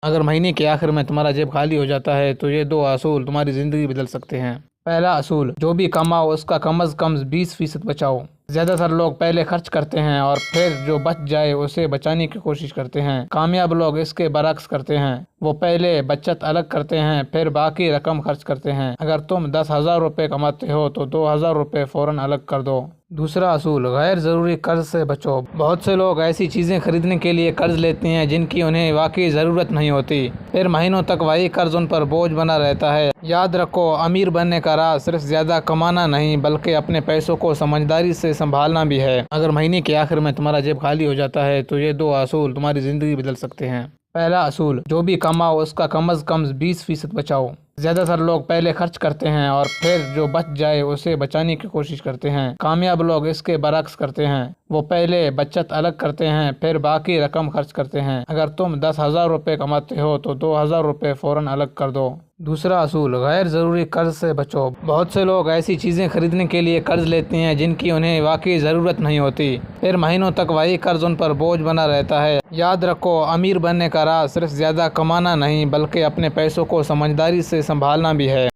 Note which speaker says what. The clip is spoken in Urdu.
Speaker 1: اگر مہینے کے آخر میں تمہارا جیب خالی ہو جاتا ہے تو یہ دو اصول تمہاری زندگی بدل سکتے ہیں۔ پہلا اصول، جو بھی کماؤ اس کا کم از کم 20% بچاؤ۔ زیادہ تر لوگ پہلے خرچ کرتے ہیں اور پھر جو بچ جائے اسے بچانے کی کوشش کرتے ہیں۔ کامیاب لوگ اس کے برعکس کرتے ہیں، وہ پہلے بچت الگ کرتے ہیں پھر باقی رقم خرچ کرتے ہیں۔ اگر تم 10,000 روپے کماتے ہو تو 2,000 روپے فوراً الگ کر دو۔ دوسرا اصول، غیر ضروری قرض سے بچو۔ بہت سے لوگ ایسی چیزیں خریدنے کے لیے قرض لیتے ہیں جن کی انہیں واقعی ضرورت نہیں ہوتی، پھر مہینوں تک وہی قرض ان پر بوجھ بنا رہتا ہے۔ یاد رکھو، امیر بننے کا راز صرف زیادہ کمانا نہیں بلکہ اپنے پیسوں کو سمجھداری سے سنبھالنا بھی ہے۔ اگر مہینے کے آخر میں تمہارا جیب خالی ہو جاتا ہے تو یہ دو اصول تمہاری زندگی بدل سکتے ہیں۔ پہلا اصول، جو بھی کماؤ اس کا کم از کم 20% بچاؤ۔ زیادہ تر لوگ پہلے خرچ کرتے ہیں اور پھر جو بچ جائے اسے بچانے کی کوشش کرتے ہیں۔ کامیاب لوگ اس کے برعکس کرتے ہیں، وہ پہلے بچت الگ کرتے ہیں پھر باقی رقم خرچ کرتے ہیں۔ اگر تم 10,000 روپے کماتے ہو تو 2,000 روپے فوراً الگ کر دو۔ دوسرا اصول، غیر ضروری قرض سے بچو۔ بہت سے لوگ ایسی چیزیں خریدنے کے لیے قرض لیتے ہیں جن کی انہیں واقعی ضرورت نہیں ہوتی، پھر مہینوں تک وہی قرض ان پر بوجھ بنا رہتا ہے۔ یاد رکھو، امیر بننے کا راز صرف زیادہ کمانا نہیں بلکہ اپنے پیسوں کو سمجھداری سے سنبھالنا بھی ہے۔